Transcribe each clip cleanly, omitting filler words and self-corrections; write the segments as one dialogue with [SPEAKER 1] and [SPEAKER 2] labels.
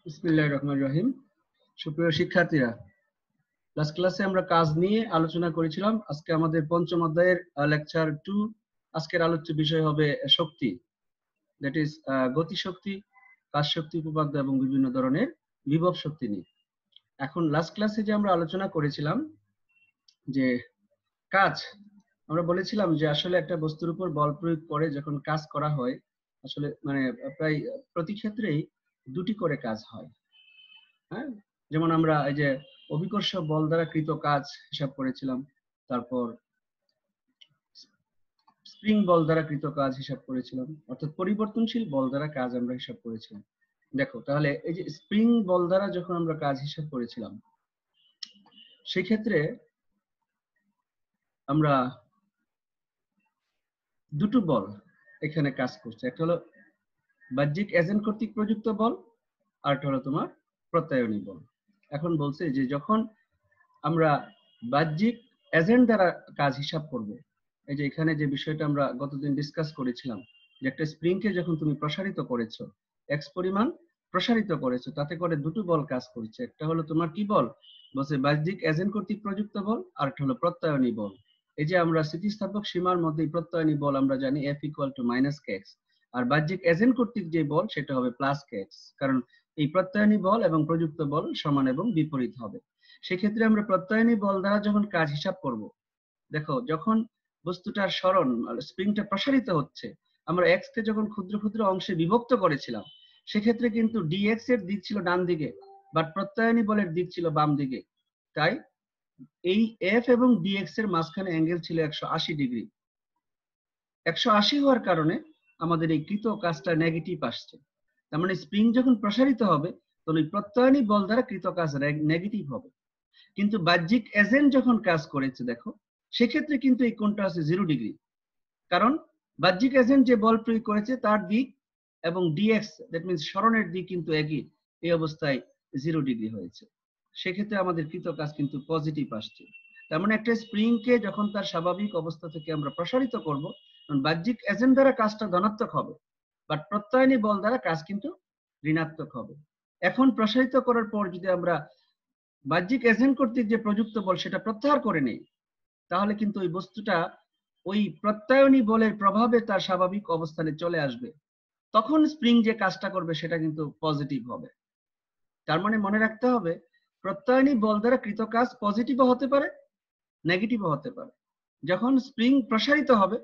[SPEAKER 1] বিসমিল্লাহির রহমানির রহিম। সুপ্রিয় শিক্ষার্থীরা, লাস্ট ক্লাসে আমরা কাজ নিয়ে আলোচনা করেছিলাম। আজকে আমাদের পঞ্চম অধ্যায়ের লেকচার 2। আজকের আলোচ্য বিষয় হবে শক্তি, দ্যাট ইজ গতিশক্তি, কাজ শক্তি, উপপাদ্য এবং বিভিন্ন ধরনের বিভব শক্তি নিয়ে। এখন লাস্ট ক্লাসে যে আমরা আলোচনা করেছিলাম যে কাজ, আমরা বলেছিলাম যে আসলে একটা বস্তুর উপর বল প্রয়োগ করে যখন কাজ করা হয়, আসলে মানে প্রায় প্রতি ক্ষেত্রেই দুটি করে কাজ হয়। হ্যাঁ, যেমন আমরা এই যে অভিকর্ষ বল দ্বারা কৃত কাজ হিসাব করেছিলাম, তারপর স্প্রিং বল দ্বারা কৃত কাজ হিসাব করেছিলাম, অর্থাৎ পরিবর্তনশীল বল দ্বারা কাজ আমরা হিসাব করেছিলাম। দেখো তাহলে এই যে স্প্রিং বল দ্বারা যখন আমরা কাজ হিসাব করেছিলাম, সেই ক্ষেত্রে আমরা দুটো বল এখানে কাজ করছে। একটা হলো বাহ্যিক এজেন্ট কর্তৃক প্রযুক্ত বল, আর একটা হলো তোমার প্রত্যায়নী বল। এখন বলছে যে যখন আমরা বাহ্যিক এজেন্ট দ্বারা কাজ হিসাব করব, এই যে এখানে যে বিষয়টা আমরা গতদিন ডিসকাস করেছিলাম, যে একটা স্প্রিংকে যখন তুমি প্রসারিত করেছো, এক্স পরিমাণ প্রসারিত করেছো, তাতে করে দুটো বল কাজ করছে। একটা হলো তোমার কি বল বলছে, বাহ্যিক এজেন্ট কর্তৃক প্রযুক্ত বল, আর একটা হলো প্রত্যায়নী বল। এই যে আমরা স্থিতিস্থাপক সীমার মধ্যে প্রত্যায়নী বল আমরা জানি F = -kx, আর বাহ্যিক এজেন্ট কর্তৃক যে বল সেটা হবে +kx, কারণ এই প্রত্যায়নী বল এবং প্রযুক্ত বল সমান এবং বিপরীত হবে। সেক্ষেত্রে আমরা প্রত্যায়নী বল দ্বারা যখন কাজ হিসাব করব, দেখো যখন বস্তুটার সরণ স্প্রিংটা প্রসারিত হচ্ছে, আমরা এক্স কে যখন ক্ষুদ্র ক্ষুদ্র অংশে বিভক্ত করেছিলাম, সেক্ষেত্রে কিন্তু ডিএক্স এর দিক ছিল ডান দিকে, বাট প্রত্যায়নী বলের দিক ছিল বাম দিকে। তাই এই এফ এবং ডিএক্স এর মাঝখানে অ্যাঙ্গেল ছিল 180 ডিগ্রি। 180 হওয়ার কারণে আমাদের এই কৃত কাজটা নেগেটিভ আসছে। তার মানে স্প্রিং যখন প্রসারিত হবে, তখন ওই প্রত্যায়নী বল দ্বারা কৃত কাজ নেগেটিভ হবে। কিন্তু বাহ্যিক এজেন্ট যখন কাজ করেছে, দেখো সেক্ষেত্রে কিন্তু এই কোণটা আছে 0 ডিগ্রি, কারণ বাহ্যিক এজেন্ট যে বল প্রয়োগ করেছে তার দিক এবং ডিএক্স, দ্যাট মিন্স সরণের দিক কিন্তু একই, এই অবস্থায় 0 ডিগ্রি হয়েছে। সেক্ষেত্রে আমাদের কৃত কাজ কিন্তু পজিটিভ আসছে। তার মানে একটা স্প্রিং কে যখন তার স্বাভাবিক অবস্থা থেকে আমরা প্রসারিত করব, বাহ্যিক এজেন্ট দ্বারা কাজটা ধনাত্মক হবে, বাট প্রত্যায়নী বল দ্বারা কাজ কিন্তু ঋণাত্মক হবে। এখন প্রসারিত করার পর যদি আমরা বাহ্যিক এজেন্ট কর্তৃক যে প্রযুক্ত বল সেটা প্রত্যাহার করে নেই, তাহলে কিন্তু ওই বস্তুটা ওই প্রত্যায়নী বলের প্রভাবে তার স্বাভাবিক অবস্থানে চলে আসবে। তখন স্প্রিং যে কাজটা করবে সেটা কিন্তু পজিটিভ হবে। তার মানে মনে রাখতে হবে, প্রত্যায়নী বল দ্বারা কৃত কাজ পজিটিভও হতে পারে, নেগেটিভও হতে পারে। যখন স্প্রিং প্রসারিত হবে,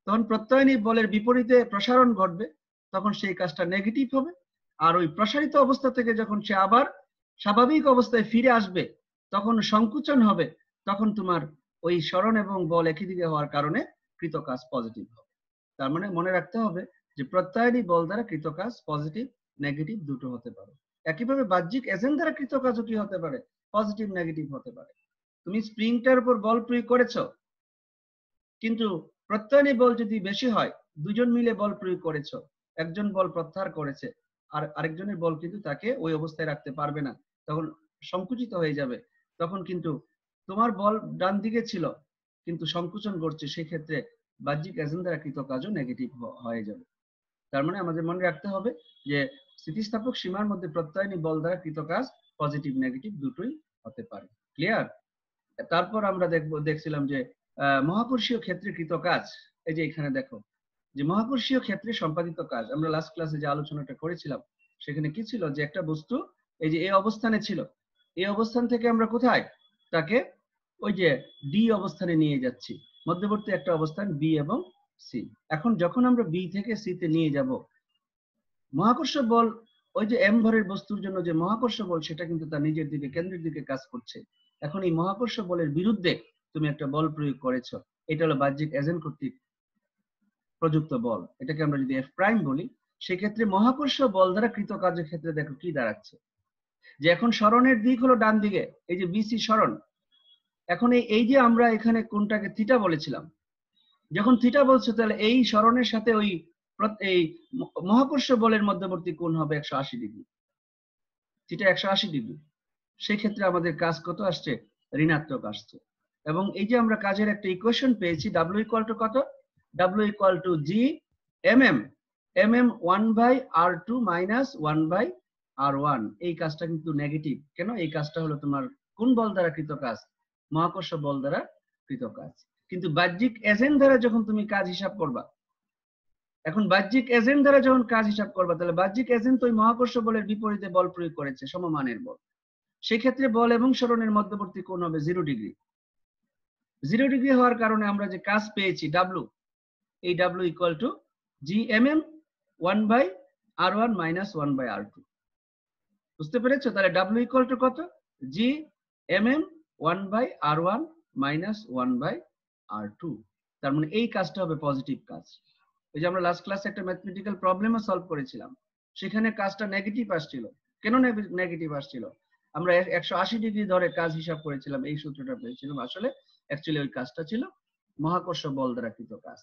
[SPEAKER 1] তখন প্রত্যায়নী বলের বিপরীতে প্রসারণ ঘটবে, তখন সেই কাজটা নেগেটিভ হবে। আর ওই প্রসারিত অবস্থা থেকে যখন সে আবার স্বাভাবিক অবস্থায় ফিরে আসবে, তখন সংকুচন হবে, তখন তোমার ওই সরণ এবং বল একই দিকে হওয়ার কারণে কৃত কাজ পজিটিভ হবে। তার মানে মনে রাখতে হবে যে প্রত্যায়নী বল দ্বারা কৃত কাজ পজিটিভ নেগেটিভ দুটো হতে পারে। একইভাবে বাহ্যিক এজেন্ট দ্বারা কৃত কাজও কি হতে পারে, পজিটিভ নেগেটিভ হতে পারে। তুমি স্প্রিংটার উপর বল প্রয়োগ করেছো, কিন্তু প্রত্যায়নী বল যদি বেশি হয়, দুজন মিলে বল প্রয়োগ করেছো, একজন বল প্রত্যাহার করেছে আর আরেকজনের বল কিন্তু তাকে ওই অবস্থায় রাখতে পারবে না, তখন সংকুচিত হয়ে যাবে। তখন কিন্তু তোমার বল ডান দিকে ছিল কিন্তু সংকুচন ঘটছে, সেক্ষেত্রে বাহ্যিক এজেন্ট দ্বারা কৃত কাজও নেগেটিভ হয়ে যাবে। তার মানে আমাদের মনে রাখতে হবে যে স্থিতিস্থাপক সীমার মধ্যে প্রত্যায়নী বল দ্বারা কৃত কাজ পজিটিভ নেগেটিভ দুটোই হতে পারে। ক্লিয়ার? তারপর আমরা দেখছিলাম যে মহাকর্ষীয় ক্ষেত্রে কৃত কাজ। এই যে এখানে দেখো যে মহাকর্ষীয় ক্ষেত্রে সম্পাদিত কাজ, আমরা লাস্ট ক্লাসে যে আলোচনাটা করেছিলাম সেখানে কি ছিল, যে একটা বস্তু এই যে এই অবস্থানে ছিল, এই অবস্থান থেকে আমরা কোথায় তাকে ওই যে ডি অবস্থানে নিয়ে যাচ্ছি, মধ্যবর্তী একটা অবস্থান বি এবং সি। এখন যখন আমরা বি থেকে সি তে নিয়ে যাব, মহাকর্ষ বল ওই যে এম ভরের বস্তুর জন্য যে মহাকর্ষ বল সেটা কিন্তু তার নিজের দিকে কেন্দ্রের দিকে কাজ করছে। এখন এই মহাকর্ষ বলের বিরুদ্ধে তুমি একটা বল প্রয়োগ করেছো, এটা হলো বাহ্যিক এজেন্ট কর্তৃক প্রযুক্ত বল, এটাকে আমরা যদি এফ প্রাইম বলি। সেক্ষেত্রে মহাকর্ষ বল দ্বারা কৃত কাজের ক্ষেত্রে দেখো কি দাঁড়াচ্ছে, যে এখন সরণের দিক হলো ডান দিকে, এই যে বিসি সরণ। এখন এই যে আমরা এখানে কোনটাকে থিটা বলেছিলাম, যখন থিটা বলছো তাহলে এই সরণের সাথে ওই এই মহাকর্ষ বলের মধ্যবর্তী কোণ হবে 180 ডিগ্রি, থিটা 180 ডিগ্রি। সেই ক্ষেত্রে আমাদের কাজ কত আসছে, ঋণাত্মক আসছে। এবং এই যে আমরা কাজের একটা ইকুয়েশন পেয়েছি, W = কত, W = G mm, mm 1/r2 - 1/r1, R1 এই কাজটা কিন্তু নেগেটিভ। কেন? এই কাজটা হলো তোমার কোন বল দ্বারা কৃত কাজ? মহাকর্ষ বল দ্বারা কৃত কাজ। কিন্তু বাহ্যিক এজেন্ট দ্বারা যখন তুমি কাজ হিসাব করবা, এখন বাহ্যিক এজেন্ট দ্বারা যখন কাজ হিসাব করবা, তাহলে বাহ্যিক এজেন্ট তো ওই মহাকর্ষ বলের বিপরীতে বল প্রয়োগ করেছে, সমমানের বল। সেক্ষেত্রে বল এবং সরণের মধ্যবর্তী কোণ হবে 0 ডিগ্রি। 0 ডিগ্রি হওয়ার কারণে আমরা যে কাজ পেয়েছি W, এই W equal two GMM 1/R1 minus 1/R2। বুঝতে পেরেছো? তাহলে W ইকুয়াল টু কত? GMM 1/R1 minus 1/R2। তার মানে এই কাজটা হবে পজিটিভ কাজ। ওই যে আমরা লাস্ট ক্লাসে একটা ম্যাথমেটিক্যাল প্রবলেমও সলভ করেছিলাম, সেখানে কাজটা নেগেটিভ আসছিল। কেন নেগেটিভ আসছিল? আমরা 180 ডিগ্রি ধরে কাজ হিসাব করেছিলাম, এই সূত্রটা পেয়েছিলাম। আসলে অ্যাকচুয়ালি ওই কাজটা ছিল মহাকর্ষ বল দ্বারা কৃত কাজ।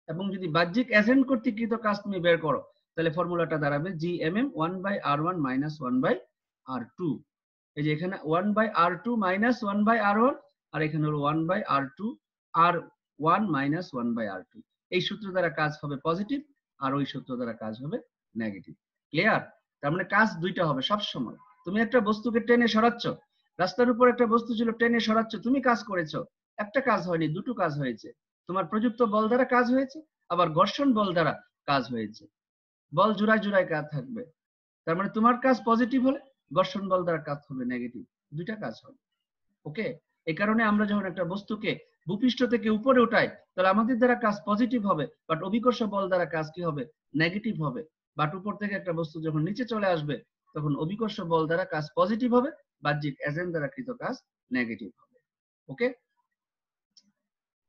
[SPEAKER 1] এবং যদি বাহ্যিক এজেন্ট কর্তৃক কৃত কাজ তুমি বের করো, তাহলে ফর্মুলাটা দাঁড়াবে GMM 1/R1 মাইনাস 1/R2। এই যে এখানে 1/R2 মাইনাস 1/R1, আর এখানে হলো 1/R2 R1 মাইনাস 1/R2। এই সূত্র দ্বারা কাজ হবে পজিটিভ, আর ওই সূত্র দ্বারা কাজ হবে নেগেটিভ। ক্লিয়ার? তার মানে কাজ দুইটা হবে সব সময়। তুমি একটা বস্তুকে টেনে সরাচ্ছ, রাস্তার উপর একটা বস্তু ছিল, টেনে সরাচ্ছ, তুমি কাজ করেছো, একটা কাজ হয়নি, দুটো কাজ হয়েছে। তোমার প্রযুক্ত বল দ্বারা কাজ হয়েছে, আবার ঘর্ষণ বল দ্বারা কাজ হয়েছে। বল জোড়ায় জোড়ায় কাজ থাকবে। তার মানে তোমার কাজ পজিটিভ হলে ঘর্ষণ বল দ্বারা কাজ হবে নেগেটিভ, দুইটা কাজ হবে। ওকে? এই কারণে আমরা যখন একটা বস্তুকে ভূপৃষ্ঠ থেকে উপরে উঠাই, তাহলে আমাদের দ্বারা কাজ পজিটিভ হবে, বাট অভিকর্ষ বল দ্বারা কাজ কি হবে? নেগেটিভ হবে। বাট উপর থেকে একটা বস্তু যখন নিচে চলে আসবে, তখন অভিকর্ষ বল দ্বারা কাজ পজিটিভ হবে, বাহ্যিক এজেন্ট দ্বারা কৃত কাজ নেগেটিভ হবে। ওকে?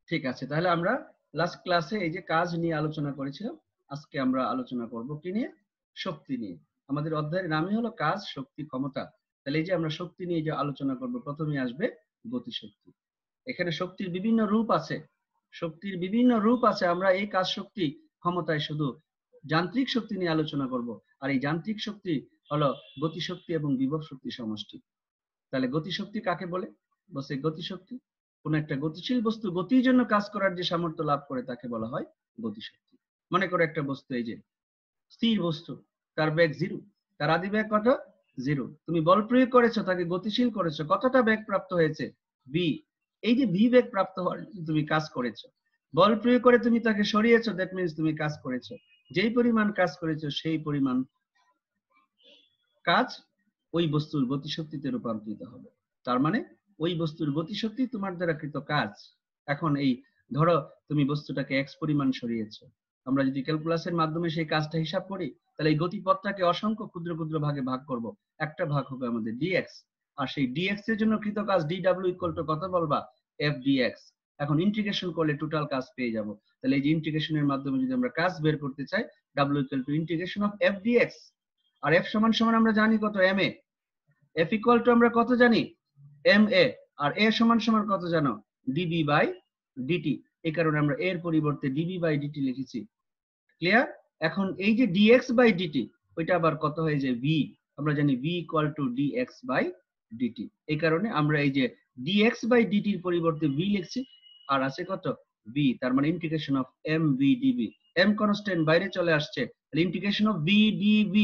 [SPEAKER 1] ঠিক আছে, তাহলে আমরা লাস্ট ক্লাসে এই যে কাজ নিয়ে আলোচনা করেছিলাম, আজকে আমরা আলোচনা করব কি নিয়ে? শক্তি নিয়ে। আমাদের অধ্যায়ের নামই হলো কাজ, শক্তি, ক্ষমতা। তাহলে এই যে আমরা শক্তি নিয়ে যে আলোচনা করব, প্রথমে আসবে গতিশক্তি। এখানে শক্তির বিভিন্ন রূপ আছে, শক্তির বিভিন্ন রূপ আছে। আমরা এই কাজ শক্তি ক্ষমতায় শুধু যান্ত্রিক শক্তি নিয়ে আলোচনা করব। আর এই যান্ত্রিক শক্তি হলো গতিশক্তি এবং বিভব শক্তি সমষ্টি। তাহলে গতিশক্তি কাকে বলে? বলছে গতিশক্তি কোন একটা গতিশীল বস্তু গতির জন্য কাজ করার যে সামর্থ্য লাভ করে, তাকে বলা হয় গতিশক্তি। মনে করো একটা বস্তু, এই যে স্থির বস্তু, তার বেগ 0, তার আদি বেগ কত? 0। তুমি বল প্রয়োগ করেছো, তাকে গতিশীল করেছো, কতটা বেগ প্রাপ্ত হয়েছে? v। এই যে v বেগ প্রাপ্ত হওয়ার তুমি কাজ করেছো, বল প্রয়োগ করে তুমি তাকে সরিয়েছো, দ্যাট মিন্স তুমি কাজ করেছো। যেই পরিমাণ কাজ করেছো, সেই পরিমাণ কাজ ওই বস্তুর গতিশক্তিতে রূপান্তরিত হবে। তার মানে ওই বস্তুর গতিশক্তি তোমার দ্বারা কৃত কাজ। এখন এই ধরো তুমি বস্তুটাকে x পরিমাণ সরিয়েছো, আমরা যদি ক্যালকুলাসের মাধ্যমে সেই কাজটা হিসাব করি, তাহলে এই গতিপথটাকে অসংখ্য ক্ষুদ্র ক্ষুদ্র ভাগে ভাগ করব। একটা ভাগ হবে আমাদের dx, আর সেই dx এর জন্য কৃত কাজ dw ইকুয়াল টু কত বলবা? f dx। এখন ইন্টিগ্রেশন করলে টোটাল কাজ পেয়ে যাব। তাহলে এই যে ইন্টিগ্রেশনের মাধ্যমে যদি আমরা কাজ বের করতে চাই, w equal to integration of f dx। আর f সমান সমান আমরা জানি কত? ma। f ইকুয়াল টু আমরা কত জানি? ma। আর a সমান সমান কত জানো? db by dt। এই কারণে আমরা এর পরিবর্তে db বাই dt লিখেছি। ক্লিয়ার? এখন এই যে dx বাই dt, ওইটা আবার কত হয়ে যায়? v। আমরা জানি v equal to dx by dt। এই কারণে আমরা এই যে dx বাই dt এর পরিবর্তে v লিখছি, আর আছে কত? v। তার মানে integration of mv dv। m constant বাইরে চলে আসছে, তাহলে ইন্টিগ্রেশন অফ v dv,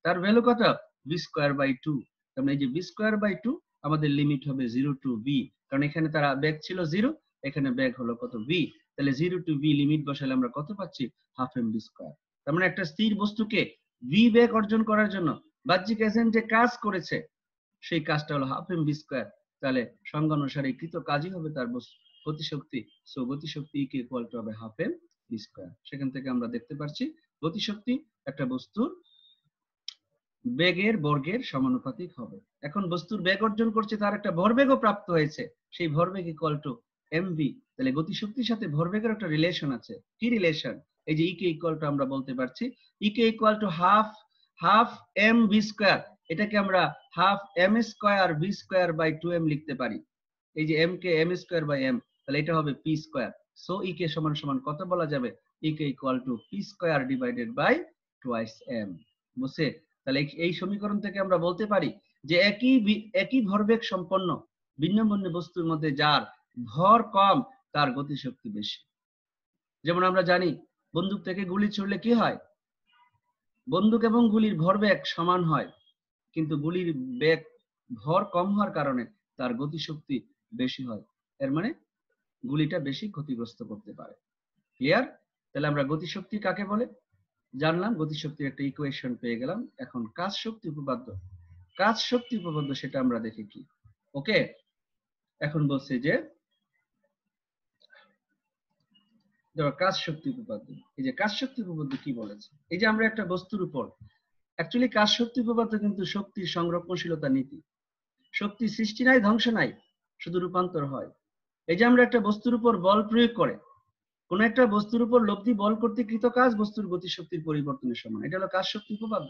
[SPEAKER 1] তার ভ্যালু কত? v square by 2। তার মানে এই যে v স্কয়ার বাই 2 আমাদের লিমিট হবে 0 টু v, কারণ এখানে তারা বেগ ছিল 0, এখানে বেগ হলো কত? v। তাহলে 0 টু v লিমিট বসালে আমরা কত পাচ্ছি? Half mv square. তার মানে একটা স্থির বস্তুকে v বেগ অর্জন করার জন্য বাহ্যিক এজেন্ট যে কাজ করেছে, সেই কাজটা হলো হাফ mv স্কয়ার। তাহলে সংজ্ঞা অনুসারে কৃত কাজই হবে তার গতিশক্তি। সো গতিশক্তি কে ইকুয়াল টু হবে হাফ mv স্কয়ার। সেখান থেকে আমরা দেখতে পাচ্ছি গতিশক্তি একটা বস্তুর বেগের বর্গের সমানুপাতিক হবে। এখন বস্তুর বেগ অর্জন করছে, তার একটা ভরবেগও প্রাপ্ত হয়েছে, সেই ভরবেগ ইকুয়াল টু mv। তাহলে গতিশক্তির সাথে ভরবেগের একটা রিলেশন আছে। কি রিলেশন? এই যে ইকে ইকুয়াল টু আমরা বলতে পারছি EK equal to half mv square. এটাকে আমরা half m square v square by 2m লিখতে পারি। এই যে m কে m স্কয়ার বাই m, তাহলে এটা হবে p স্কয়ার। সো ইকে সমান সমান কত বলা যাবে? EK equal to p square divided by twice m। বুঝছে? তাহলে এই সমীকরণ থেকে আমরা বলতে পারি যে একই ভরবেগ সম্পন্ন ভিন্ন ভিন্ন বস্তুর মধ্যে যার ভর কম, তার গতিশক্তি বেশি। যেমন আমরা জানি বন্দুক থেকে গুলি ছুড়লে কি হয়? বন্দুক এবং গুলির ভরবেগ সমান হয়, কিন্তু গুলির বেগ ভর কম হওয়ার কারণে তার গতিশক্তি বেশি হয়। এর মানে গুলিটা বেশি ক্ষতিগ্রস্ত করতে পারে। ক্লিয়ার? তাহলে আমরা গতিশক্তি কাকে বলে জানলাম, গতিশক্তির একটা ইকুয়েশন পেয়ে গেলাম। এখন কাজ শক্তি উপপাদ্য, কাজ শক্তি উপপাদ্য সেটা আমরা দেখি কি। ওকে, এখন বলছে যে কাজ শক্তি উপপাদ্য। এই যে কাজ শক্তি উপপাদ্য কি বলেছে, এই যে আমরা একটা বস্তুর উপর, অ্যাকচুয়ালি কাজ শক্তি উপপাদ্য কিন্তু শক্তির সংরক্ষণশীলতা নীতি। শক্তি সৃষ্টি নাই, ধ্বংস নাই, শুধু রূপান্তর হয়। এই যে আমরা একটা বস্তুর উপর বল প্রয়োগ করে, কোন একটা বস্তুর উপর লব্ধি বল করতে কৃত কাজ বস্তুর গতিশক্তির পরিবর্তনের সমান, এটা হলো কাজ শক্তি উপপাদ্য।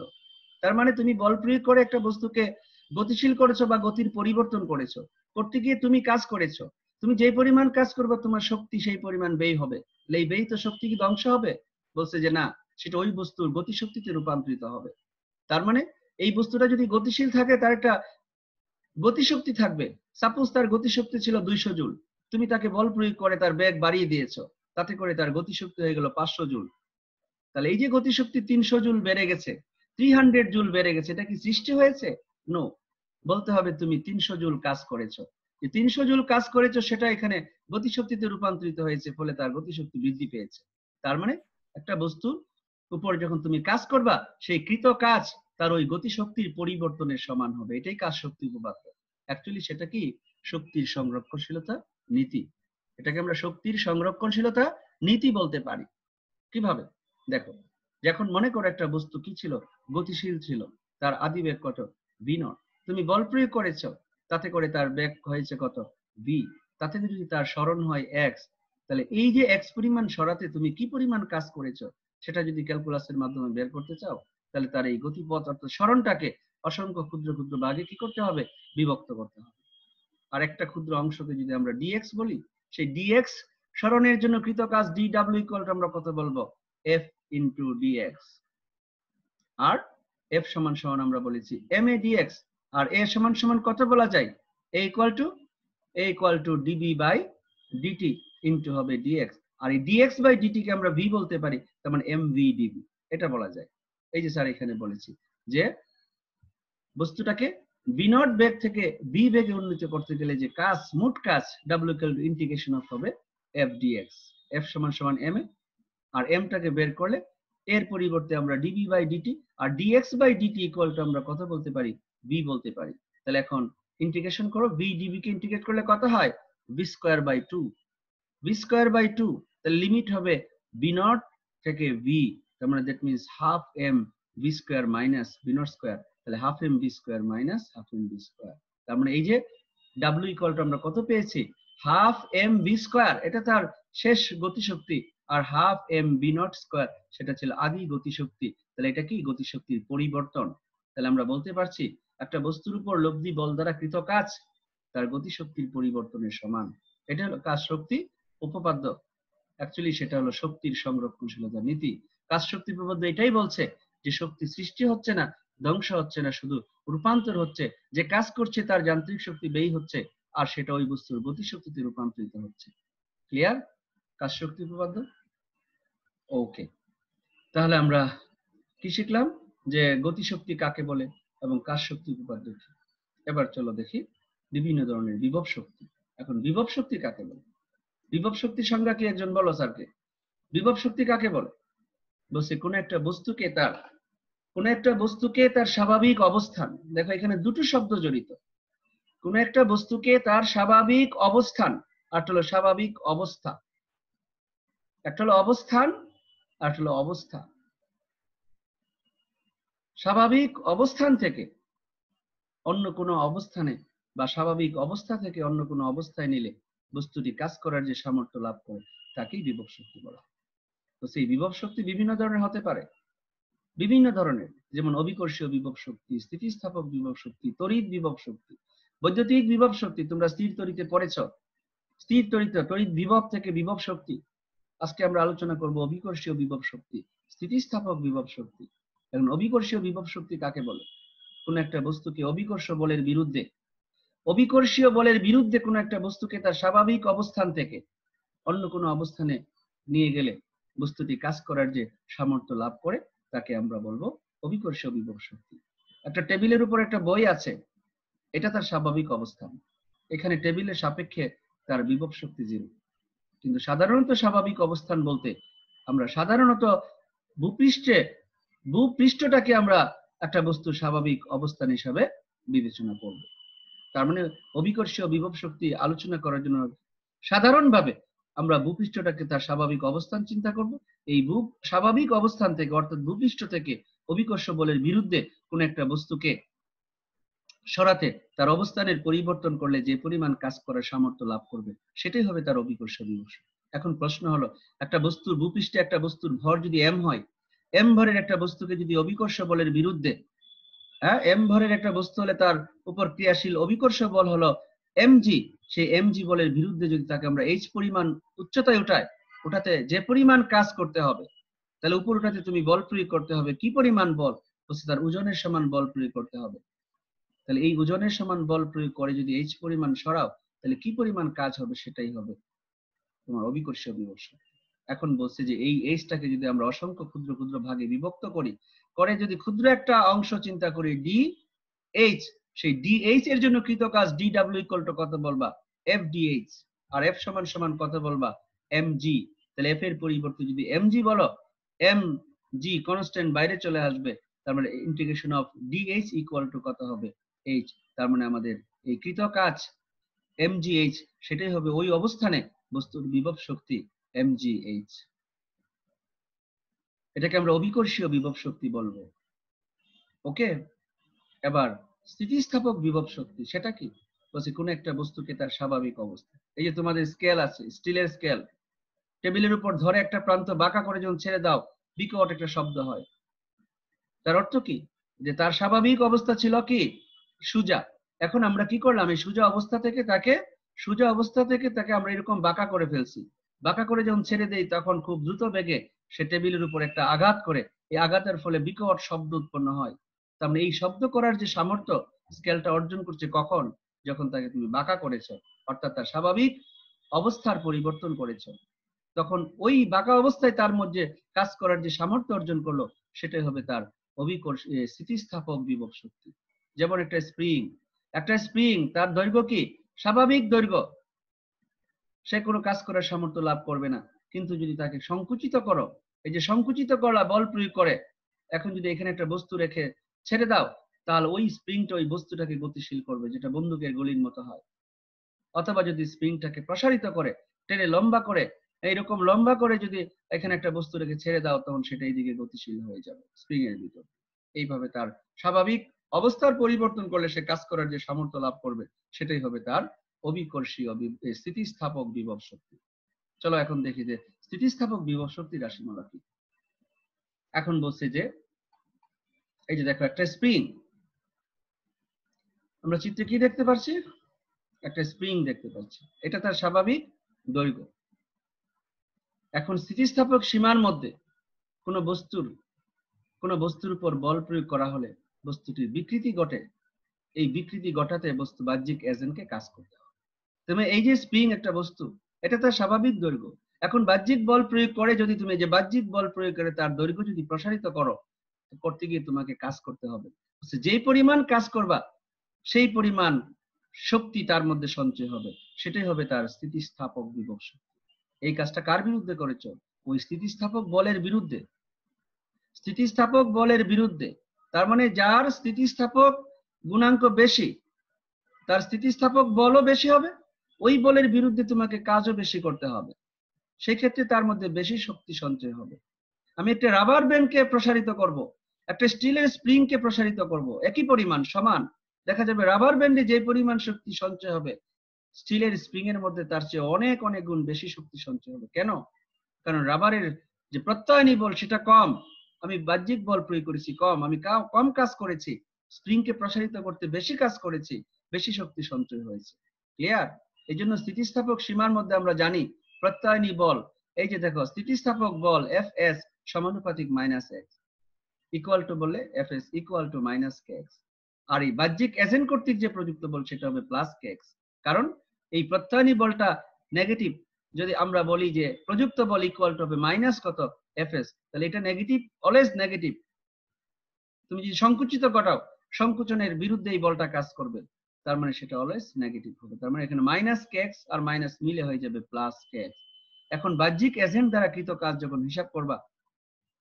[SPEAKER 1] তার মানে তুমি বল প্রয়োগ করে একটা বস্তুকে গতিশীল করেছো বা গতির পরিবর্তন করেছো, করতে গিয়ে তুমি কাজ করেছো, তুমি যে পরিমাণ কাজ করবে তোমার শক্তি সেই পরিমাণ ব্যয় হবে। এই ব্যয় তো শক্তি কি ধ্বংস হবে? বলছে যে না, সেটা ওই বস্তুর গতিশক্তিতে রূপান্তরিত হবে। তার মানে এই বস্তুটা যদি গতিশীল থাকে তার একটা গতিশক্তি থাকবে। সাপোজ তার গতিশক্তি ছিল 200 জুল, তুমি তাকে বল প্রয়োগ করে তার বেগ বাড়িয়ে দিয়েছো, তাতে করে তার গতিশক্তি হয়ে গেল 500 জুল। তাহলে এই যে গতিশক্তি 300 জুল বেড়ে গেছে, 300 জুল বেড়ে গেছে, এটা কি সৃষ্টি হয়েছে? নো, বলতে হবে তুমি 300 জুল কাজ করেছো। যে 300 জুল কাজ করেছো সেটা এখানে গতিশক্তিতে রূপান্তরিত হয়েছে, ফলে তার গতিশক্তি বৃদ্ধি পেয়েছে। তার মানে একটা বস্তুর উপর যখন তুমি কাজ করবা, সেই কৃত কাজ তার ওই গতিশক্তির পরিবর্তনের সমান হবে। এটাই কাজ শক্তি উপপাদ্য। অ্যাকচুয়ালি সেটা কি? শক্তির সংরক্ষণশীলতা নীতি। এটাকে আমরা শক্তির সংরক্ষণশীলতা নীতি বলতে পারি। কিভাবে? দেখো, যখন মনে করো একটা বস্তু কি ছিল, গতিশীল ছিল, তার আদি বেগ কত? V naught. তুমি বল প্রয়োগ করেছো, তাতে করে তার বেগ হয়েছে কত? ভি। তাতে যদি তার সরণ হয় এক্স, তাহলে এই যে এক্স পরিমাণ সরাতে তুমি কি পরিমাণ কাজ করেছো সেটা যদি ক্যালকুলাসের মাধ্যমে বের করতে চাও, তাহলে তার এই গতিপথ অর্থাৎ সরণটাকে অসংখ্য ক্ষুদ্র ক্ষুদ্র ভাগে কি করতে হবে? বিভক্ত করতে হবে। আর একটা ক্ষুদ্র অংশকে যদি আমরা ডিএক্স বলি, সেই ডিএক্স সরণের জন্য কৃত কাজ ডি ডাব্লিউ ইকুয়াল টু আমরা কত বলবো? F into dx. আর এফ সমান সমান আমরা বলেছি এম এ ডিএক্স, আর এ সমান সমান কত বলা যায়? A equal to dv by dt into হবে ডিএক্স। আর এই ডিএক্স বাই ডিটি কে আমরা ভি বলতে পারি, তার মানে এম ভি ডিবি, এটা বলা যায়। এই যে স্যার এখানে বলেছি যে বস্তুটাকে বি নট বেগ থেকে বি বেগে উন্নীত করতে গেলে যে কাজ, মোট কাজ W equal to integration of হবে এফ ডিএক্স। এফ সমান সমান এম এ, আর এম টাকে বের করলে এর পরিবর্তে আমরা ডিবি বাই ডিটি, আর dx by dt equal to আমরা কত বলতে পারি? বি বলতে পারি। তাহলে এখন ইন্টিগ্রেশন করো, বি ডিবি কে ইন্টিগ্রেট করলে কত হয়? B square by 2। B square by 2, তাহলে লিমিট হবে বি নট থেকে ভি, তার মানে that means half M B square minus v not square, তাহলে half M B square minus half M B square. তার মানে এই যে ডাব্লিউ ইকুয়াল টু আমরা কত পেয়েছি? হাফ এম বি স্কয়ার, এটা তার শেষ গতিশক্তি, আর half M v not square সেটা ছিল আদি গতিশক্তি। তাহলে এটা কি? গতিশক্তির পরিবর্তন। তাহলে আমরা বলতে পারছি একটা বস্তুর উপর লব্ধি বল দ্বারা কৃত কাজ তার গতিশক্তির পরিবর্তনের সমান। এটা হলো কাজ শক্তি উপপাদ্য। অ্যাকচুয়ালি সেটা হলো শক্তির সংরক্ষণশীলতা নীতি। কাজ শক্তি উপপাদ্য এটাই বলছে যে শক্তি সৃষ্টি হচ্ছে না, ধ্বংস হচ্ছে না, শুধু রূপান্তর হচ্ছে। যে কাজ করছে তার যান্ত্রিক শক্তি ব্যয় হচ্ছে, আর সেটা ওই বস্তুর গতিশক্তিতে রূপান্তরিত হচ্ছে। ক্লিয়ার? কাজ শক্তি উপপাদ্য। ওকে, তাহলে আমরা কি শিখলাম? যে গতিশক্তি কাকে বলে এবং কাজ শক্তি উপপাদ্য কি। এবার চলো দেখি বিভিন্ন ধরনের বিভব শক্তি। এখন বিভব শক্তি কাকে বলে? বিভব শক্তির সংজ্ঞা কি একজন বলো স্যারকে। বিভব শক্তি কাকে বলে? বলছে কোন একটা বস্তুকে তার স্বাভাবিক অবস্থান, দেখো এখানে দুটো শব্দ জড়িত। কোন একটা বস্তুকে তার স্বাভাবিক অবস্থান, আর হলো স্বাভাবিক অবস্থা, একটা হলো অবস্থান আর হলো অবস্থা। স্বাভাবিক অবস্থান থেকে অন্য কোনো অবস্থানে বা স্বাভাবিক অবস্থা থেকে অন্য কোনো অবস্থায় নিলে বস্তুটি কাজ করার যে সামর্থ্য লাভ করে তাকেই বিভব শক্তি বলা। তো সেই বিভব শক্তি বিভিন্ন ধরনের হতে পারে, বিভিন্ন ধরনের, যেমন অবিকর্ষীয় বিভব শক্তি, স্থিতিস্থাপক বিভব শক্তি, তড়িৎ বিভব শক্তি, বৈদ্যুতিক বিভব শক্তি। তোমরা স্থির তড়িতে পড়েছ, স্থির তড়িৎ বিভব থেকে বিভব শক্তি। আজকে আমরা আলোচনা করব অবিকর্ষীয় বিভব শক্তি, স্থিতিস্থাপক বিভব শক্তি। এখন অবিকর্ষীয় বিভব শক্তি কাকে বলে? কোন একটা বস্তুকে অবিকর্ষীয় বলের বিরুদ্ধে কোন একটা বস্তুকে তার স্বাভাবিক অবস্থান থেকে অন্য কোনো অবস্থানে নিয়ে গেলে বস্তুটি কাজ করার যে সামর্থ্য লাভ করে তাকে আমরা বলবো অবিকর্ষীয় বিভব শক্তি। একটা টেবিলের উপর একটা বই আছে, এটা তার স্বাভাবিক অবস্থান। এখানে টেবিলের সাপেক্ষে তার বিভব শক্তি 0। কিন্তু সাধারণত স্বাভাবিক অবস্থান বলতে আমরা সাধারণত ভূপৃষ্ঠটাকে আমরা একটা বস্তুর স্বাভাবিক অবস্থান হিসাবে বিবেচনা করব। তার মানে অভিকর্ষীয় বিভব শক্তি আলোচনা করার জন্য সাধারণভাবে আমরা ভূপৃষ্ঠটাকে তার স্বাভাবিক অবস্থান চিন্তা করব। এই স্বাভাবিক অবস্থান থেকে অর্থাৎ ভূপৃষ্ঠ থেকে অভিকর্ষ বলের বিরুদ্ধে কোন একটা বস্তুকে সরাতে তার অবস্থানের পরিবর্তন করলে যে পরিমাণ কাজ করার সামর্থ্য লাভ করবে সেটাই হবে তার অভিকর্ষ বিভব শক্তি। এখন প্রশ্ন হলো, একটা বস্তুর ভূপৃষ্ঠে একটা বস্তুর ভর যদি m হয়, m ভরের একটা বস্তুকে যদি অভিকর্ষ বলের বিরুদ্ধে, m ভরের একটা বস্তু হলে তার উপর ক্রিয়াশীল অভিকর্ষ বল হলো mg, সেই mg বলের বিরুদ্ধে যদি তাকে আমরা h পরিমাণ উচ্চতায় ওঠাতে যে পরিমাণ কাজ করতে হবে, তাহলে উপর উঠাতে তুমি বল প্রয়োগ করতে হবে। কি পরিমাণ বল? বলছে তার ওজনের সমান বল প্রয়োগ করতে হবে। তাহলে এই ওজনের সমান বল প্রয়োগ করে যদি h পরিমাণ সরাও, তাহলে কি পরিমাণ কাজ হবে? সেটাই হবে তোমার অভিকর্ষীয় বিভব শক্তি। এখন বলছে যে এই এইচটাকে যদি আমরা অসংখ্য ক্ষুদ্র ক্ষুদ্র ভাগে বিভক্ত করি, করে যদি ক্ষুদ্র একটা অংশ চিন্তা করি ডি এইচ, সেই ডি এইচ এর জন্য কৃত কাজ ডি ডাব্লিউ ইকুয়াল টু কত বলবা? F d h. আর এফ সমান সমান কত বলবা? M g. তাহলে এফ এর পরিবর্তে যদি এম জি বলো, এম জি কনস্ট্যান্ট বাইরে চলে আসবে, তার মানে integration of D H equal to কত হবে? এইচ। তার মানে আমাদের এই কৃত কাজ mgh সেটাই হবে ওই অবস্থানে বস্তুর বিভব শক্তি mgh। এটাকে আমরা অভিকর্ষীয় বিভব শক্তি বলবো। ওকে, এবার স্থিতিস্থাপক বিভব শক্তি সেটা কি? বলছে কোন একটা বস্তুকে তার স্বাভাবিক অবস্থা, এই যে তোমাদের স্কেল আছে, স্টিলের স্কেল, টেবিলের উপর ধরে একটা প্রান্ত বাঁকা করে যখন ছেড়ে দাও বিকট একটা শব্দ হয়। তার অর্থ কি? যে তার স্বাভাবিক অবস্থা ছিল কি? সোজা। এখন আমরা কি করলাম? এই সোজা অবস্থা থেকে তাকে আমরা এরকম বাঁকা করে ফেলছি। বাঁকা করে যখন ছেড়ে দেই তখন খুব দ্রুত বেগে সে টেবিলের উপর একটা আঘাত করে, এই আঘাতের ফলে বিকট শব্দ উৎপন্ন হয়। তার মানে এই শব্দ করার যে সামর্থ্য স্কেলটা অর্জন করছে কখন? যখন তাকে তুমি বাঁকা করেছো, অর্থাৎ তার স্বাভাবিক অবস্থার পরিবর্তন করেছো। তখন ওই বাঁকা অবস্থায় তার মধ্যে কাজ করার যে সামর্থ্য অর্জন করলো সেটাই হবে তার স্থিতিস্থাপক বিভব শক্তি। যেমন একটা স্প্রিং তার দৈর্ঘ্য কি? স্বাভাবিক দৈর্ঘ্য, সে কোনো কাজ করার সামর্থ্য লাভ করবে না। কিন্তু যদি তাকে সংকুচিত করো, এই যে সংকুচিত করা বল প্রয়োগ করে, এখন যদি এখানে একটা বস্তু রেখে ছেড়ে দাও, তাহলে ওই স্প্রিংটা ওই বস্তুটাকে গতিশীল করবে, যেটা বন্দুকের গুলির মতো হয়। অথবা যদি স্প্রিংটাকে প্রসারিত করে, টেনে লম্বা করে, এইরকম লম্বা করে যদি এখানে একটা বস্তু রেখে ছেড়ে দাও, তখন সেটা এইদিকে গতিশীল হয়ে যাবে স্প্রিং এর ভিতর। এইভাবে তার স্বাভাবিক অবস্থার পরিবর্তন করলে সে কাজ করার যে সামর্থ্য লাভ করবে সেটাই হবে তার অভিকর্ষীয় স্থিতিস্থাপক বিভব শক্তি। চলো এখন দেখি যে স্থিতিস্থাপক বিভব শক্তি রাশিমালা কি। এখন বলছে যে এই যে দেখো একটা স্প্রিং, আমরা চিত্রে কি দেখতে পাচ্ছি? একটা স্প্রিং দেখতে পাচ্ছি, এটা তার স্বাভাবিক দৈর্ঘ্য। এখন স্থিতিস্থাপক সীমার মধ্যে কোনো বস্তুর উপর বল প্রয়োগ করা হলে বস্তুটির বিকৃতি ঘটে, এই বিকৃতি ঘটাতে বস্তু বাহ্যিক এজেন্টকে কাজ করতে হবে। তুমি এই যে স্প্রিং একটা বস্তু, এটা তার স্বাভাবিক দৈর্ঘ্য। এখন বাহ্যিক বল প্রয়োগ করে যদি তুমি যে বাহ্যিক বল প্রয়োগ করে তার দৈর্ঘ্য যদি প্রসারিত করতে গিয়ে তোমাকে কাজ করতে হবে। যেই পরিমাণ কাজ করবা সেই পরিমাণ শক্তি তার মধ্যে সঞ্চয় হবে, সেটাই হবে তার স্থিতিস্থাপক বিভব শক্তি। এই কাজটা কার বিরুদ্ধে করেছ? ওই স্থিতিস্থাপক বলের বিরুদ্ধে। স্থিতিস্থাপক বলের বিরুদ্ধে, তার মানে যার স্থিতিস্থাপক গুণাঙ্ক বেশি, তার স্থিতিস্থাপক বলও বেশি হবে, ওই বলের বিরুদ্ধে তোমাকে কাজও বেশি করতে হবে, সেই ক্ষেত্রে তার মধ্যে বেশি শক্তি সঞ্চয় হবে। আমি একটা রাবার ব্যান্ডকে প্রসারিত করব, একটা স্টিলের স্প্রিংকে প্রসারিত করব, একই পরিমাণ সমান, দেখা যাবে রাবার ব্যান্ডে যে পরিমাণ শক্তি সঞ্চয় হবে স্টিলের স্প্রিং এর মধ্যে তার চেয়ে অনেক অনেক গুণ বেশি শক্তি সঞ্চয় হবে। কেন? কারণ রাবারের যে প্রত্যয়নী বল সেটা কম, আমি বাহ্যিক বল প্রয়োগ করেছি কম, আমি কম কাজ করেছি, স্প্রিংকে প্রসারিত করতে বেশি কাজ করেছি, বেশি শক্তি সঞ্চয় হয়েছে। ক্লিয়ার? এই জন্য স্থিতিস্থাপক সীমার মধ্যে আমরা জানি প্রত্যয়নী বল, এই যে দেখো স্থিতিস্থাপক বল এফ এস সমানুপাতিক মাইনাস এক্স, ইকুয়াল টু বললে F S equal to minus k x. আর এই বাহ্যিক এজেন্ট কর্তৃক যে প্রযুক্ত বল সেটা হবে প্লাস কে এক্স। কারণ এই প্রত্যয়নী বলটা নেগেটিভ, যদি আমরা বলি যে প্রযুক্ত বল ইকুয়াল টু হবে মাইনাস কত এফ এস, তাহলে এটা নেগেটিভ, অলওয়েজ নেগেটিভ। তুমি যদি সংকুচিত ঘটাও সংকোচনের বিরুদ্ধে এই বলটা কাজ করবে, তার মানে সেটা অলওয়েজ নেগেটিভ হবে। তার মানে এখানে মাইনাস কেএক্স আর মাইনাস মিলে হয়ে যাবে প্লাস কেএক্স। এখন বাহ্যিক এজেন্ট দ্বারা কৃত কাজ যখন হিসাব করবা,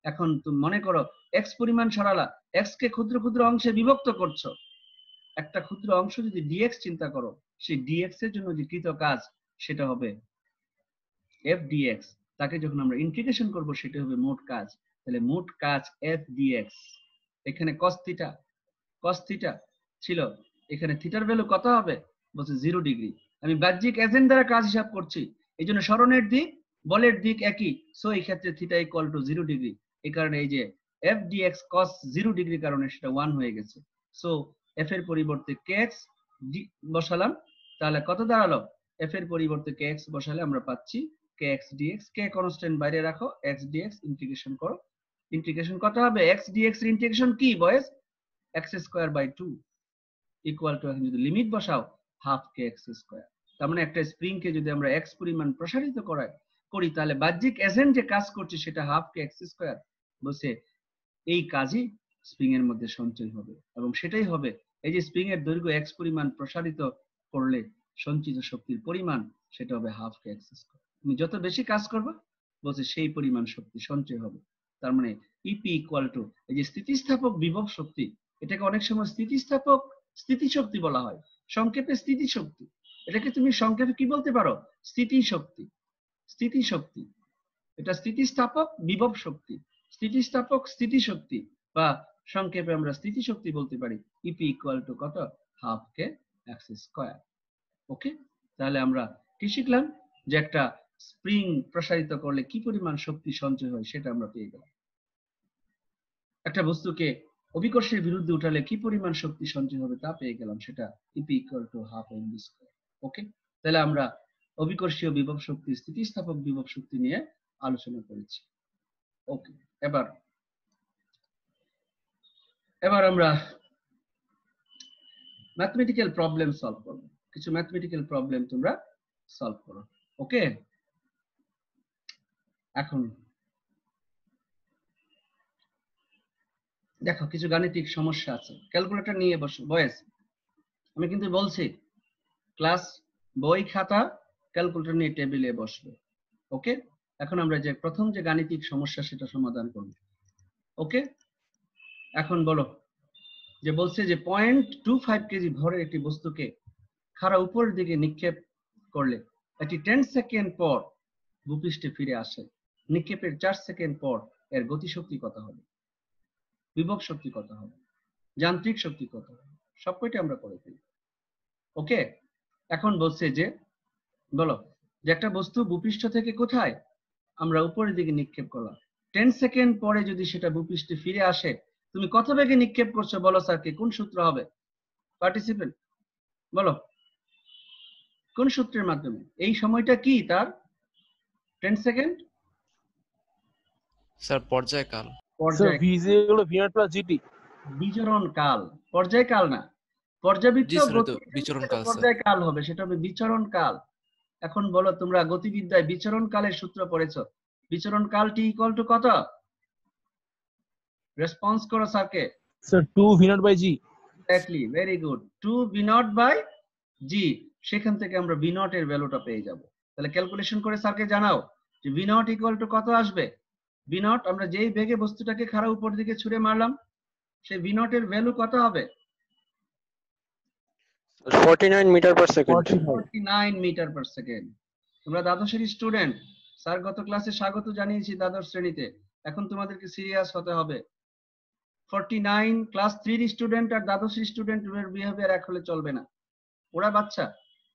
[SPEAKER 1] এখন তুমি মনে করো এক্স পরিমাণ সরালা, এক্স কে ক্ষুদ্র ক্ষুদ্র অংশে বিভক্ত করছো, একটা ক্ষুদ্র অংশ যদি ডিএক্স চিন্তা করো, সেই ডিএক্স এর জন্য যে কৃত কাজ সেটা হবে এফ ডিএক্স। তাকে যখন আমরা ইন্টিগ্রেশন করব সেটা হবে মোট কাজ। তাহলে মোট কাজ এফ ডিএক্স। এখানে কস থিটা ছিল, এখানে থিটার ভ্যালু কত হবে? বলছে 0 ডিগ্রি। আমি বাহ্যিক এজেন্ট দ্বারা কাজ হিসাব করছি, এই জন্য সরণের দিক বলের দিক একই, সো এই ক্ষেত্রে থিটা ইকুয়াল টু 0 ডিগ্রি। এই কারণে এই যে এফ ডিএক্স কস 0 ডিগ্রি কারণে সেটা 1 হয়ে গেছে। সো এফ এর পরিবর্তে কেএক্স বসালাম, তাহলে কত দাঁড়ালো? এফ এর পরিবর্তে কেএক্স বসালে আমরা পাচ্ছি কেএক্স ডিএক্স। কে কনস্ট্যান্ট বাইরে রাখো, এক্স ডিএক্স ইন্টিগ্রেশন করো। ইন্টিগ্রেশন কত হবে? এক্স ডিএক্স এর ইন্টিগ্রেশন কি বয়েস? X square by 2 equal to, এখন যদি লিমিট বসাও হাফ কে এক্স স্কয়ার। তার মানে একটা স্প্রিং কে যদি আমরা এক্স পরিমাণ প্রসারিত করি, তাহলে বাহ্যিক এজেন্ট যে কাজ করছে সেটা হাফ কে এক্স স্কয়ার। বসে এই কাজই স্প্রিং এর মধ্যে সঞ্চয় হবে, এবং সেটাই হবে এই যে স্প্রিং এর দৈর্ঘ্য এক্স পরিমাণ প্রসারিত করলে সঞ্চিত শক্তির পরিমাণ সেটা হবে হাফ কে এক্স স্কয়ার। তুমি যত বেশি কাজ করবে বলছে সেই পরিমাণ শক্তি সঞ্চয় হবে। তার মানে ইপি ইকুয়াল টু, এই যে স্থিতিস্থাপক বিভব শক্তি, এটাকে অনেক সময় স্থিতিস্থাপক স্থিতিশক্তি বলা হয়, সংক্ষেপে স্থিতিশক্তি। এটাকে তুমি সংক্ষেপে কি বলতে পারো? স্থিতিশক্তি। স্থিতিশক্তি এটা স্থিতিস্থাপক বিভব শক্তি, স্থিতিস্থাপক স্থিতিশক্তি, বা সংক্ষেপে আমরা স্থিতিশক্তি বলতে পারি। ইপি ইকুয়াল টু কত? Half K x square. Okay, তাহলে আমরা কি শিখলাম? যে একটা স্প্রিং প্রসারিত করলে কি পরিমাণ শক্তি সঞ্চয় হয় সেটা আমরা পেয়ে গেলাম। একটা বস্তুকে অভিকর্ষের বিরুদ্ধে উঠালে কি পরিমাণ শক্তি সঞ্চয় হবে তা পেয়ে গেলাম, সেটা EP equal to half M V square. Okay, তাহলে আমরা অভিকর্ষীয় বিভব শক্তি, স্থিতিস্থাপক বিভব শক্তি নিয়ে আলোচনা করেছি। ওকে, এবার আমরা ম্যাথমেটিক্যাল প্রবলেম সলভ করব। কিছু ম্যাথমেটিক্যাল প্রবলেম তোমরা সলভ করো। ওকে, এখন দেখো কিছু গাণিতিক সমস্যা আছে, ক্যালকুলেটর নিয়ে বসো বয়েস। আমি কিন্তু বলছি ক্লাস বই খাতা ক্যালকুলেটর নিয়ে টেবিলে বসবে। ওকে, এখন আমরা যে প্রথম যে গাণিতিক সমস্যা সেটা সমাধান করব। ওকে, এখন বলো, যে বলছে যে 0.25 কেজি ভরের একটি বস্তুকে খাড়া উপরের দিকে নিক্ষেপ করলে এটি 10 সেকেন্ড পর ভূপৃষ্ঠে ফিরে আসে। নিক্ষেপের 4 সেকেন্ড পর এর গতিশক্তি কত হবে? বিভব শক্তি কত হবে? যান্ত্রিক শক্তি কত হবে? সবকটা আমরা করে ফেলি। ওকে, এখন বলছে যে বলো, যে একটা বস্তু ভূপৃষ্ঠ থেকে কোথায় আমরা উপরের দিকে নিক্ষেপ করলাম, 10 সেকেন্ড পরে যদি সেটা ভূপৃষ্ঠে ফিরে আসে, তুমি কত বেগে নিক্ষেপ করছো বলো স্যারকে? কোন সূত্র হবে? পার্টিসিপেন্ট বলো, কোন সূত্রের মাধ্যমে? এই সময়টা কি তার 10 সেকেন্ড?
[SPEAKER 2] স্যার পর্যায়কাল।
[SPEAKER 3] স্যার ভিজি হলো v0 প্লাস জিটি।
[SPEAKER 1] বিচরণ কাল, পর্যায়কাল না। পর্যাবৃত্ত
[SPEAKER 2] জি স্যার, তো বিচরণ কাল স্যার।
[SPEAKER 1] পর্যায়কাল হবে, সেটা হবে বিচরণ কাল। এখন বলো, তোমরা গতিবিদ্যায় বিচরণ কালের সূত্র পড়েছো, বিচরণ কাল টি ইকুয়াল টু কত? রেসপন্স করো স্যারকে।
[SPEAKER 3] Sir 2 v0 by g.
[SPEAKER 1] Exactly, very good, 2 v0 by g. সেখান থেকে আমরা v0 এর ভ্যালুটা পেয়ে যাব। তাহলে ক্যালকুলেশন করে স্যারকে জানাও যে v0 ইকুয়াল টু কত আসবে। v0 আমরা যেই বেগে বস্তুটাকে খাড়া উপর দিকে ছুঁড়ে মারলাম, সেই v0 এর ভ্যালু কত হবে?
[SPEAKER 4] 49 metre per second.
[SPEAKER 1] 49 metre per second. তোমরা দ্বাদশের স্টুডেন্ট, স্যার গত ক্লাসে স্বাগত জানিয়েছি দ্বাদশ শ্রেণীতে, এখন তোমাদেরকে সিরিয়াস হতে হবে। 49 ক্লাস 3 স্টুডেন্ট আর দ্বাদশ স্টুডেন্টের বিহেভিয়ার এক হলে চলবে না। ওরা বাচ্চা,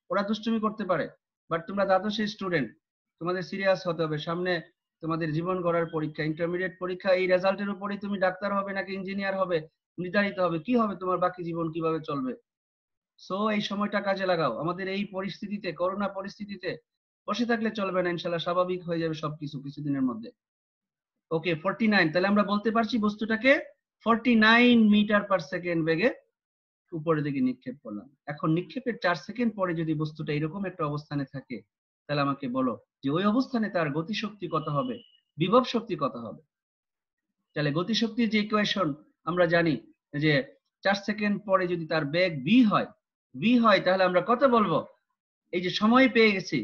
[SPEAKER 1] ওরা দুষ্টুমি করতে পারে, বাট তোমরা দ্বাদশের স্টুডেন্ট, তোমাদের সিরিয়াস হতে হবে। সামনে তোমাদের জীবন গড়ার পরীক্ষা, ইন্টারমিডিয়েট পরীক্ষা। এই রেজাল্টের উপরেই তুমি ডাক্তার হবে নাকি ইঞ্জিনিয়ার হবে নির্ধারিত হবে, কি হবে তোমার বাকি জীবন কিভাবে চলবে। সো এই সময়টা কাজে লাগাও। আমাদের এই পরিস্থিতিতে, করোনা পরিস্থিতিতে বসে থাকলে চলবে না, ইনশাআল্লাহ স্বাভাবিক হয়ে যাবে সবকিছু কিছুদিনের মধ্যে। ওকে, 49, তাহলে আমরা বলতে পারছি বস্তুটাকে 49 মিটার পার সেকেন্ড বেগে উপরের দিকে নিক্ষেপ করলাম। এখন নিক্ষেপের 4 সেকেন্ড পরে যদি বস্তুটা এরকম একটা অবস্থানে থাকে, তাহলে আমাকে বলো যে ওই অবস্থানে তার গতিশক্তি কত হবে, বিভব শক্তি কত হবে। তাহলে গতিশক্তির যে ইকুয়েশন আমরা জানি যে 4 সেকেন্ড পরে যদি তার বেগ v হয় তাহলে আমরা কত বলবো? এই যে সময় পেয়ে গেছি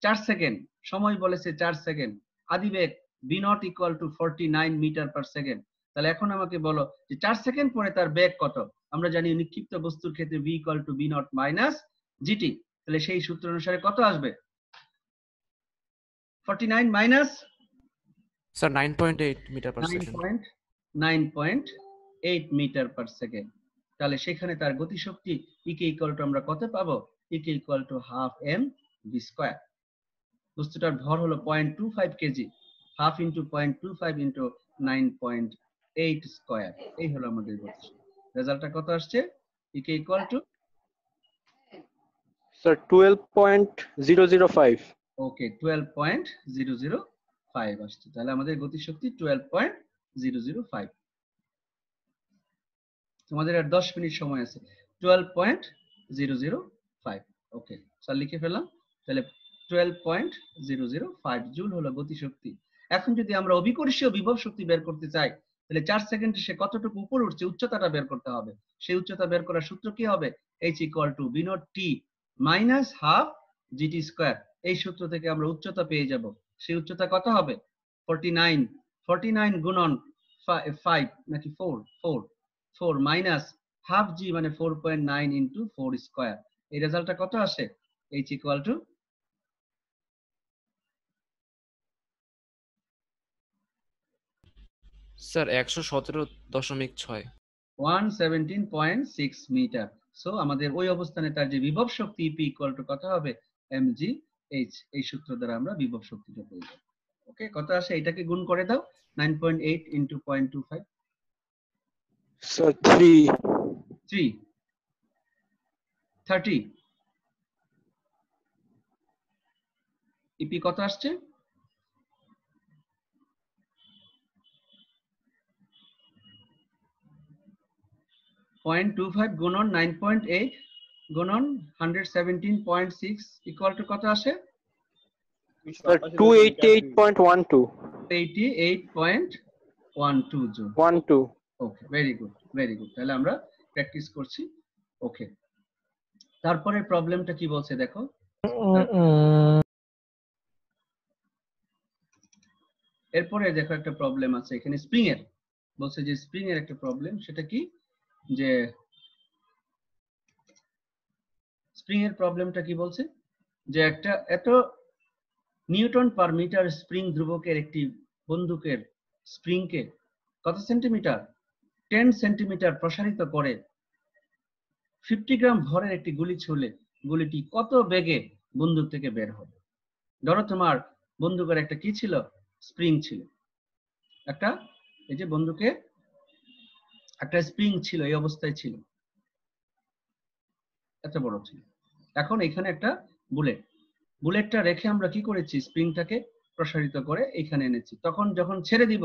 [SPEAKER 1] 4 সেকেন্ড, সময় বলেছে 4 সেকেন্ড, আদিবেগ v not equal to 49 metre per second. তাহলে এখন আমাকে বলো যে 4 সেকেন্ড পরে তার বেগ কত? আমরা জানি নিক্ষিপ্ত বস্তুর ক্ষেত্রে v equal to v not minus gt। তাহলে সেই সূত্র অনুসারে কত আসবে? 49 minus
[SPEAKER 2] sir 9.8 metre per second.
[SPEAKER 1] 9.8 metre per second. তাহলে সেখানে তার গতিশক্তি ইকে ইকুয়াল টু আমরা কত পাবো? EK equal to half M V square. বস্তুটার ভর হলো 0.25 kg, half into 0.25 into 9.8 square. এই হলো আমাদের গতিশক্তি। রেজাল্টটা কত আসছে? EK equal to
[SPEAKER 4] Sir, 12.005.
[SPEAKER 1] Okay 12.005 আসছে। তাহলে আমাদের গতিশক্তি 12.005। তোমাদের আর 10 মিনিট সময় আছে। 12.005। ওকে স্যার লিখে ফেললাম। তাহলে 12.005 জুল হলো গতিশক্তি। এখন যদি আমরা অভিকর্ষীয় বিভব শক্তি বের করতে চাই তাহলে 4 সেকেন্ডে সে কতটুকু উপরে উঠছে উচ্চতাটা বের করতে হবে। সেই উচ্চতা বের করার সূত্র কি হবে? h equal to v not t minus half gt square. এই সূত্র থেকে আমরা উচ্চতা পেয়ে যাব। সেই উচ্চতা কত হবে? 49 49 গুণন 5 নাকি 4 মাইনাস হাফ জি মানে 4.9 ইন্টু 4 স্কয়ার। এই রেজাল্টটা কত আসে? h equal to
[SPEAKER 2] sir 117.6।
[SPEAKER 1] 117.6 metre. So আমাদের ওই অবস্থানে তার যে বিভব শক্তি P ইকুয়াল টু কত হবে? mg h। এই সূত্র দ্বারা আমরা বিভব শক্তিটা পেয়ে যাব। ওকে কত আসে? এটাকে গুণ করে দাও 9.8 ইন্টু 0.25
[SPEAKER 4] Sir, 3.
[SPEAKER 1] 30 ইপি কত আসছে? 0.25 গুণন 9.8 গুণন 117.6 ইকুয়াল টু কত আসে?
[SPEAKER 4] Sir, 288.12.
[SPEAKER 1] 88.12 joule.
[SPEAKER 4] 12.
[SPEAKER 1] Okay very good very good. তাহলে আমরা প্র্যাকটিস করছি। ওকে তারপরে প্রবলেমটা কি বলছে দেখো। এরপরে দেখো একটা প্রবলেম আছে এখানে স্প্রিং এর। বলছে যে স্প্রিং এর একটা প্রবলেম, সেটা কি যে স্প্রিং এর প্রবলেমটা কি বলছে যে একটা এত নিউটন পার মিটার স্প্রিং ধ্রুবকের একটি বন্দুকের স্প্রিংকে কত সেন্টিমিটার? 10 সেন্টিমিটার প্রসারিত করে 50 গ্রাম ভরের একটি গুলি ছুড়লে গুলিটি কত বেগে বন্দুক থেকে বের হবে? ধরো তোমার বন্দুকের একটা কি ছিল? স্প্রিং ছিল। একটা এই যে বন্দুকে একটা স্প্রিং ছিল, এই অবস্থায় ছিল, এত বড় ছিল। এখন এখানে একটা বুলেটটা রেখে আমরা কি করেছি? স্প্রিংটাকে প্রসারিত করে এখানে এনেছি। তখন যখন ছেড়ে দিব,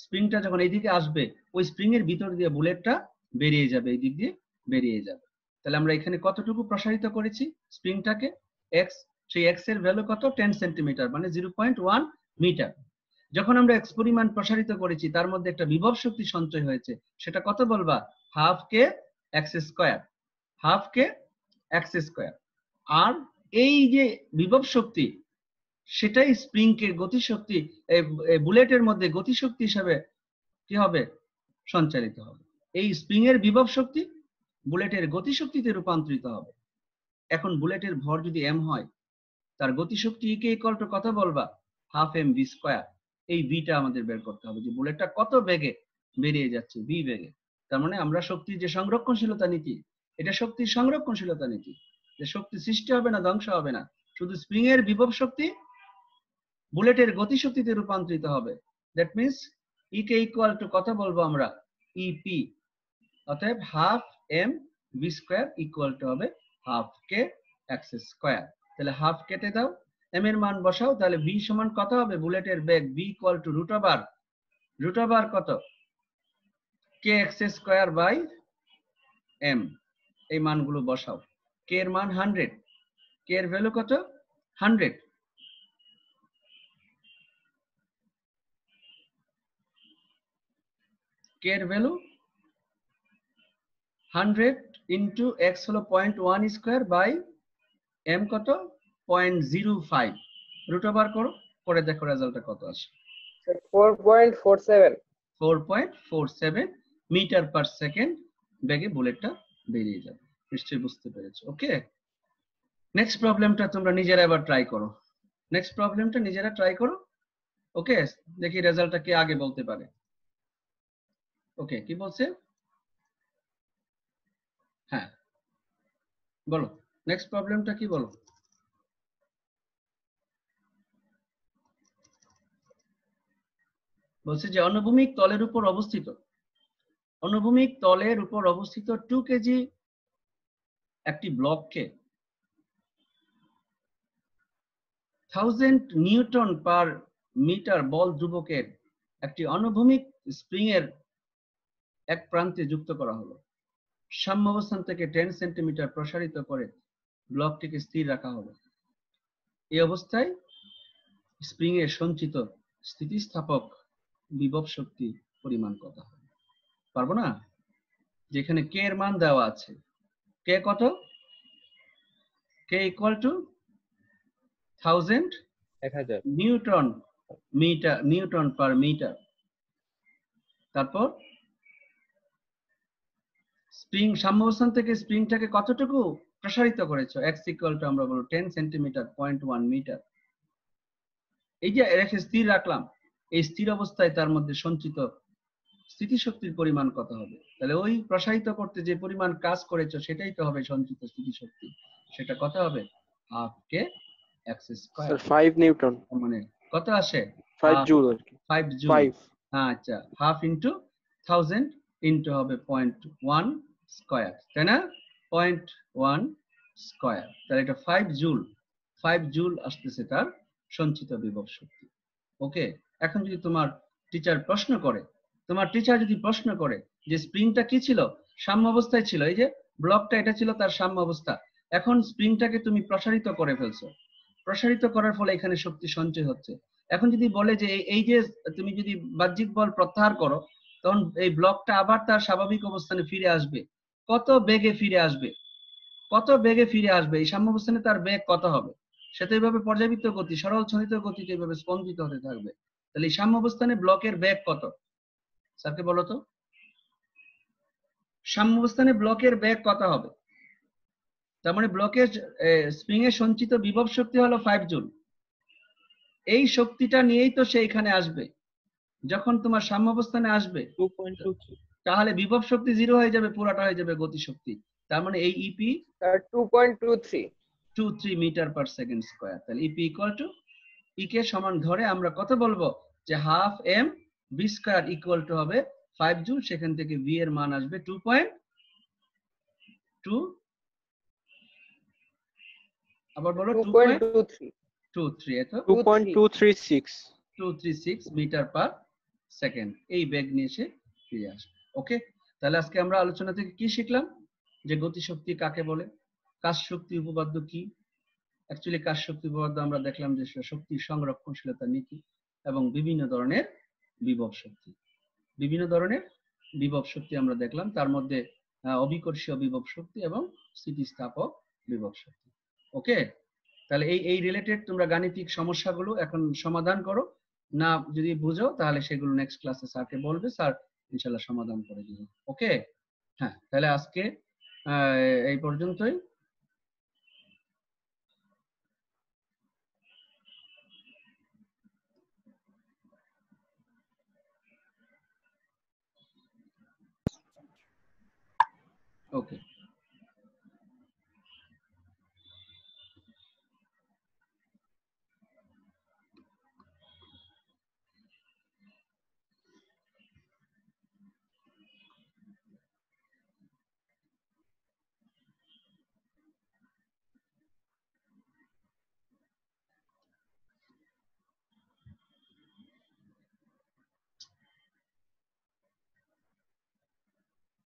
[SPEAKER 1] স্প্রিংটা যখন এইদিকে আসবে, ওই স্প্রিং এর ভিতর দিয়ে বুলেটটা বেরিয়ে যাবে, এই দিক দিয়ে বেরিয়ে যাবে। তাহলে আমরা এখানে কতটুকু প্রসারিত করেছি স্প্রিংটাকে? এক্স। সেই এক্স এর ভ্যালু কত? 10 সেন্টিমিটার মানে 0.1 মিটার। যখন আমরা এক্স পরিমাণ প্রসারিত করেছি তার মধ্যে একটা বিভব শক্তি সঞ্চয় হয়েছে, সেটা কত বলবা? Half K x square. Half K x square. আর এই যে বিভব শক্তি সেটাই স্প্রিং কে গতিশক্তি, বুলেটের মধ্যে গতিশক্তি হিসাবে কি হবে? সঞ্চারিত হবে। এই স্প্রিং এর বিভব শক্তি বুলেটের গতিশক্তিতে রূপান্তরিত হবে। এখন বুলেটের ভর যদি m হয়, তার গতিশক্তি কে ইকুয়াল টু কত বলবা? Half M V square. এই ভিটা আমাদের বের করতে হবে যে বুলেটটা কত বেগে বেরিয়ে যাচ্ছে, ভি বেগে। তার মানে আমরা শক্তির যে সংরক্ষণশীলতা নীতি, এটা শক্তির সংরক্ষণশীলতা নীতি, যে শক্তি সৃষ্টি হবে না ধ্বংস হবে না, শুধু স্প্রিং এর বিভব শক্তি বুলেটের গতিশক্তিতে রূপান্তরিত হবে। That means E K equal to কত বলবো আমরা? ইপি। অতএব half M V square equal to হবে হাফ কে এক্স স্কয়ার। তাহলে হাফ কেটে দাও, এম এর মান বসাও, তাহলে ভি সমান কত হবে? বুলেটের বেগ v equal to root over কত? K x square by m. এই মানগুলো বসাও। কে এর মান 100, কে এর ভ্যালু কত? 100। কে এর ভ্যালু 100 ইন্টু এক্স হলো 0.1 স্কোয়ার বাই এম কত 0.05 রুট ওভার করো, করে দেখো রেজাল্টটা কত আসে।
[SPEAKER 5] 4.47
[SPEAKER 1] 4.47 মিটার পার সেকেন্ড বেগে বুলেটটা বেরিয়ে যাবে। নিশ্চয়ই বুঝতে পেরেছো। ওকে, নেক্সট প্রবলেমটা তোমরা নিজেরা এবার ট্রাই করো। নেক্সট প্রবলেমটা নিজেরা ট্রাই করো। ওকে, দেখি রেজাল্টটা কে আগে বলতে পারে। ওকে, কি বলছে? হ্যাঁ বলো, নেক্সট প্রবলেমটা কি বলো। বলছে যে অনুভূমিক তলের উপর অবস্থিত, অনুভূমিক তলের উপর অবস্থিত 2 কেজি একটি ব্লককে 1000 নিউটন পার মিটার বল ধ্রুবকের একটি অনুভূমিক স্প্রিং এর এক প্রান্তে যুক্ত করা হলো। সাম্য অবস্থান থেকে 10 সেন্টিমিটার প্রসারিত করে ব্লকটিকে স্থির রাখা হলো। এই অবস্থায় স্প্রিং এর সঞ্চিত স্থিতিস্থাপক বিভব শক্তি পরিমাণ কত হবে? পারবো না, যেখানে কে এর মান দেওয়া আছে। কে কত? K equal to 1000 newton per metre. তারপর স্প্রিং সাম্যাবস্থান থেকে স্প্রিংটাকে কতটুকু প্রসারিত করেছো? এক্স ইকুয়াল টু আমরা বলবো 10 সেন্টিমিটার 0.1 মিটার। এই যে রেখে স্থির রাখলাম, এই স্থির অবস্থায় তার মধ্যে সঞ্চিত স্থিতিশক্তির পরিমাণ কত হবে? তাহলে ওই প্রসারিত করতে যে পরিমাণ কাজ করেছো সেটাই তো হবে সঞ্চিত স্থিতিশক্তি। সেটা কত হবে? Half K x square.
[SPEAKER 4] Sir 5 Newton,
[SPEAKER 1] মানে কত আসে?
[SPEAKER 4] 5 জুল আর কি।
[SPEAKER 1] 5 জুল।
[SPEAKER 4] 5
[SPEAKER 1] আচ্ছা, হাফ ইন্টু 1000 ইন্টু হবে 0.1 স্কয়ার, তাই না? 0.1 স্কয়ার, তাহলে এটা 5 জুল। 5 জুল আসতেছে তার সঞ্চিত বিভব শক্তি। ওকে, এখন যদি তোমার টিচার প্রশ্ন করে, যে স্প্রিংটা কি ছিল? সাম্য অবস্থায় ছিল। এই যে ব্লকটা, এটা ছিল তার সাম্য অবস্থা। এখন স্প্রিংটাকে তুমি প্রসারিত করে ফেলছো, প্রসারিত করার ফলে এখানে শক্তি সঞ্চয় হচ্ছে। এখন যদি বলে যে এই যে তুমি যদি বাহ্যিক বল প্রত্যাহার করো, তখন এই ব্লকটা আবার তার স্বাভাবিক অবস্থানে ফিরে আসবে। কত বেগে ফিরে আসবে? কত বেগে ফিরে আসবে? এই সাম্য অবস্থানে তার বেগ কত হবে? সেটা এইভাবে পর্যাবৃত্ত গতি, সরল ছন্দিত গতিতে এইভাবে স্পন্দিত হতে থাকবে। তাহলে এই সাম্য অবস্থানে ব্লকের বেগ কত? স্যারকে বলো তো, সাম্য অবস্থানে ব্লকের বেগ কত হবে? তার মানে ব্লকের স্প্রিং এর সঞ্চিত বিভব শক্তি হলো 5 জুল। এই শক্তিটা নিয়েই তো সে এখানে আসবে। যখন তোমার সাম্য অবস্থানে আসবে
[SPEAKER 3] 2.23
[SPEAKER 1] তাহলে বিভব শক্তি 0 হয়ে যাবে, পুরাটা হয়ে যাবে গতি শক্তি। তার মানে এই EP
[SPEAKER 5] 2.23
[SPEAKER 1] metre per second square. তাহলে EP equal to E K সমান ধরে আমরা কত বলবো? যে half M B square equal to হবে 5 জুল। সেখান থেকে ভি এর মান আসবে 2.2, আবার বলো 2.23, এত 236 মিটার পার সেকেন্ড এই বেগ নিয়ে এসে ফিরে আসবে। ওকে, তাহলে আজকে আমরা আলোচনা থেকে কি শিখলাম? যে গতিশক্তি কাকে বলে, কাজ শক্তি উপপাদ্য কি। অ্যাকচুয়ালি কাজ শক্তি উপপাদ্য আমরা দেখলাম যে শক্তির সংরক্ষণশীলতা নীতি এবং বিভিন্ন ধরনের বিভব শক্তি, আমরা দেখলাম। তার মধ্যে অবিকর্ষীয় বিভব শক্তি এবং স্থিতিস্থাপক বিভব শক্তি। ওকে, তাহলে এই রিলেটেড তোমরা গাণিতিক সমস্যাগুলো এখন সমাধান করো। না যদি বুঝো তাহলে সেগুলো নেক্সট ক্লাসে স্যারকে বলবে, স্যার ইনশাআল্লাহ সমাধান করে দিবে। ওকে, হ্যাঁ, তাহলে আজকে এই পর্যন্তই। ওকে।